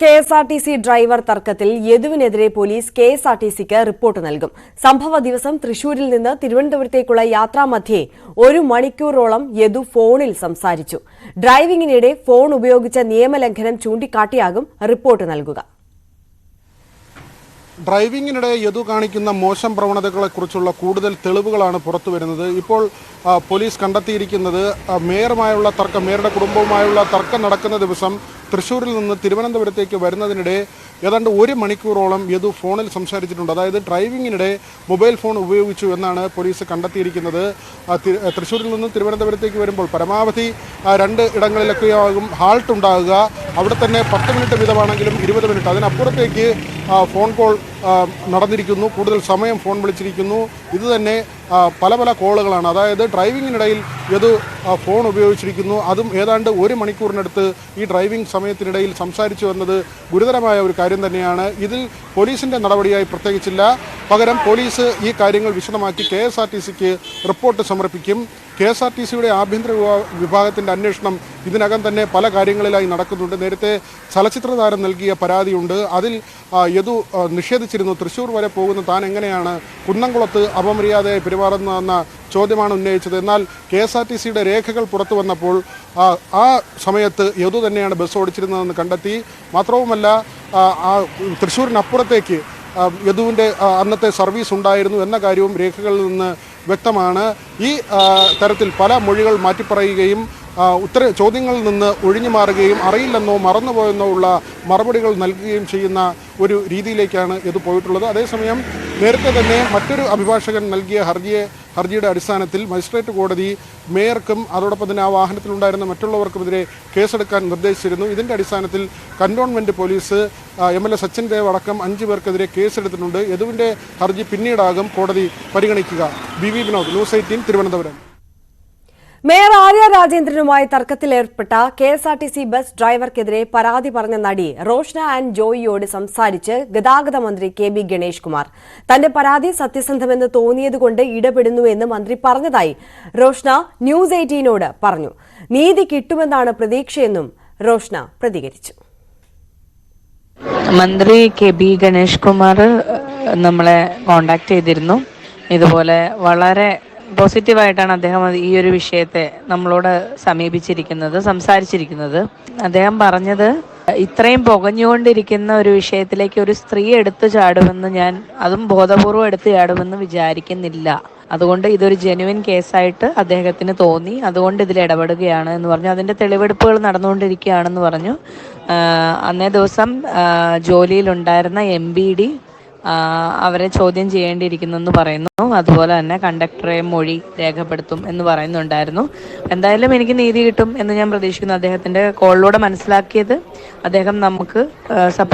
KSRTC driver തർക്കത്തിൽ യദുവിനെതിരെ police കെഎസ്ആർടിസിക്ക് report നൽകും. സംഭവ ദിവസം തൃശൂരിൽ നിന്ന് തിരുവനന്തപുരത്തേക്കുള്ള യാത്രാമധ്യേ 1 മണിക്കൂറോളം യദു ഫോണിൽ സംസാരിച്ചു. ഡ്രൈവിംഗിനിടെ ഫോൺ ഉപയോഗിച്ച നിയമലംഘനം ചൂണ്ടിക്കാട്ടിയാകും റിപ്പോർട്ട് നൽകുക. ഡ്രൈവിംഗിനിടെ യദു കാണിക്കുന്ന മോശം പ്രവണതകളെക്കുറിച്ചുള്ള കൂടുതൽ തെളിവുകളാണ് പുറത്തുവരുന്നത്. ഇപ്പോൾ പോലീസ് കണ്ടെത്തിയിരിക്കുന്നത് മേയറുമായുള്ള തർക്കം, മേയറുടെ കുടുംബവുമായുള്ള തർക്കം നടക്കുന്ന ദിവസം തൃശ്ശൂരിൽ നിന്ന് തിരുവനന്തപുരത്തേക്ക് വരുന്നതിനിടെ ഏതാണ്ട് 1 മണിക്കൂറോളം യദു ഫോണിൽ സംസാരിച്ചിട്ടുണ്ട്. അതായത് ഡ്രൈവിംഗിനിടെ മൊബൈൽ ഫോൺ ഉപയോഗിച്ചു എന്നാണ് പോലീസ് കണ്ടെത്തിയിരിക്കുന്നത്. തൃശ്ശൂരിൽ നിന്ന് തിരുവനന്തപുരത്തേക്ക് വരുമ്പോൾ പരമാവധി 2 ഇടങ്ങളിലൊക്കെയാകും ഹാൾട്ട് ഉണ്ടാകുക. അവിടെ തന്നെ 10 മിനിറ്റ് വീതമാണെങ്കിലും 20 മിനിറ്റ്, അതിനപ്പുറത്തേക്ക് ഫോൺ കോൾ നടന്നിരിക്കുന്നു. കൂടുതൽ സമയം ഫോൺ വിളിച്ചിരിക്കുന്നു. ഇത് തന്നെ പല കോളുകളാണ്. അതായത് ഡ്രൈവിങ്ങിനിടയിൽ യദു ഫോൺ ഉപയോഗിച്ചിരിക്കുന്നു. അതും ഏതാണ്ട് 1 മണിക്കൂറിനടുത്ത് ഈ ഡ്രൈവിംഗ് സമയത്തിനിടയിൽ സംസാരിച്ചു എന്നത് ഗുരുതരമായ ഒരു കാര്യം തന്നെയാണ്. ഇതിൽ പോലീസിൻ്റെ നടപടിയായി പ്രത്യേകിച്ചില്ല. പകരം പോലീസ് ഈ കാര്യങ്ങൾ വിശദമാക്കി കെഎസ്ആർടിസിക്ക് റിപ്പോർട്ട് സമർപ്പിക്കും. കെഎസ്ആർടിസിയുടെ ആഭ്യന്തര വിഭാഗത്തിൻ്റെ അന്വേഷണം ഇതിനകം തന്നെ പല കാര്യങ്ങളിലായി നടക്കുന്നുണ്ട്. നേരത്തെ ചലച്ചിത്ര താരം നൽകിയ പരാതിയുണ്ട്. അതിൽ യദു നിഷേധിച്ചിരുന്നു. തൃശ്ശൂർ വരെ പോകുന്ന താൻ എങ്ങനെയാണ് കുന്നംകുളത്ത് അപമര്യാദയായി പെരുമാറുന്നതെന്ന ചോദ്യമാണ് ഉന്നയിച്ചത്. എന്നാൽ കെഎസ്ആർടിസിയുടെ രേഖകൾ പുറത്തു വന്നപ്പോൾ ആ സമയത്ത് യദു തന്നെയാണ് ബസ് ഓടിച്ചിരുന്നതെന്ന് കണ്ടെത്തി. മാത്രവുമല്ല തൃശ്ശൂരിനപ്പുറത്തേക്ക് യദുവിൻ്റെ അന്നത്തെ സർവീസ് ഉണ്ടായിരുന്നു എന്ന കാര്യവും രേഖകളിൽ നിന്ന് വ്യക്തമാണ്. ഈ തരത്തിൽ പല മൊഴികൾ മാറ്റിപ്പറയുകയും ചോദ്യങ്ങളിൽ നിന്ന് ഒഴിഞ്ഞു മാറുകയും അറിയില്ലെന്നോ മറന്നുപോയെന്നോ ഉള്ള മറുപടികൾ നൽകുകയും ചെയ്യുന്ന ഒരു രീതിയിലേക്കാണ് ഇത് പോയിട്ടുള്ളത്. അതേസമയം നേരത്തെ തന്നെ മറ്റൊരു അഭിഭാഷകൻ നൽകിയ ഹർജിയുടെ അടിസ്ഥാനത്തിൽ മജിസ്ട്രേറ്റ് കോടതി മേയർക്കും അതോടൊപ്പം തന്നെ ആ വാഹനത്തിലുണ്ടായിരുന്ന മറ്റുള്ളവർക്കുമെതിരെ കേസെടുക്കാൻ നിർദ്ദേശിച്ചിരുന്നു. ഇതിൻ്റെ അടിസ്ഥാനത്തിൽ കന്റോൺമെൻറ്റ് പോലീസ് MLA സച്ചിൻ ദേവ് അടക്കം 5 പേർക്കെതിരെ കേസെടുത്തിട്ടുണ്ട്. യദുവിൻ്റെ ഹർജി പിന്നീടാകും കോടതി പരിഗണിക്കുക. BV Vinod, news 18, Thiruvananthapuram. Mayor Arya രാജേന്ദ്രനുമായി തർക്കത്തിലേർപ്പെട്ട കെഎസ്ആർടിസി ബസ് ഡ്രൈവർക്കെതിരെ പരാതി പറഞ്ഞ നടി റോഷ്ന ആൻഡ് ജോയിയോട് സംസാരിച്ച് ഗതാഗത മന്ത്രി KB ഗണേഷ് കുമാർ. തന്റെ പരാതി സത്യസന്ധമെന്ന് തോന്നിയതുകൊണ്ട് ഇടപെടുന്നുവെന്ന് മന്ത്രി പറഞ്ഞതായി റോഷ്ന ന്യൂസ് 18നോട് പറഞ്ഞു. നീതി കിട്ടുമെന്നാണ് പ്രതീക്ഷയെന്നും റോഷ്ന പ്രതികരിച്ചു. മന്ത്രി KB ഗണേഷ് കുമാർ നമ്മളെ കോണ്ടാക്ട് ചെയ്തിരുന്നു. ഇതുപോലെ വളരെ പോസിറ്റീവായിട്ടാണ് അദ്ദേഹം ഈ ഒരു വിഷയത്തെ നമ്മളോട് സംസാരിച്ചിരിക്കുന്നത്. അദ്ദേഹം പറഞ്ഞത്, ഇത്രയും പുകഞ്ഞുകൊണ്ടിരിക്കുന്ന ഒരു വിഷയത്തിലേക്ക് ഒരു സ്ത്രീ എടുത്തു ചാടുമെന്ന് ഞാൻ, അതും ബോധപൂർവ്വം എടുത്തു ചാടുമെന്ന് വിചാരിക്കുന്നില്ല. അതുകൊണ്ട് ഇതൊരു ജെനുവിൻ കേസായിട്ട് അദ്ദേഹത്തിന് തോന്നി. അതുകൊണ്ട് ഇതിൽ ഇടപെടുകയാണ് എന്ന് പറഞ്ഞു. അതിൻ്റെ തെളിവെടുപ്പുകൾ നടന്നുകൊണ്ടിരിക്കുകയാണെന്ന് പറഞ്ഞു. അന്നേ ദിവസം ജോലിയിലുണ്ടായിരുന്ന MBD അവരെ ചോദ്യം ചെയ്യേണ്ടിയിരിക്കുന്നെന്ന് പറയുന്നു. അതുപോലെ തന്നെ കണ്ടക്ടറെ മൊഴി രേഖപ്പെടുത്തും എന്ന് പറയുന്നുണ്ടായിരുന്നു. എന്തായാലും എനിക്ക് നീതി കിട്ടും എന്ന് ഞാൻ പ്രതീക്ഷിക്കുന്നു. അദ്ദേഹത്തിൻ്റെ കോളിലൂടെ മനസ്സിലാക്കിയത് അദ്ദേഹം നമുക്ക് സപ്പോർട്ട്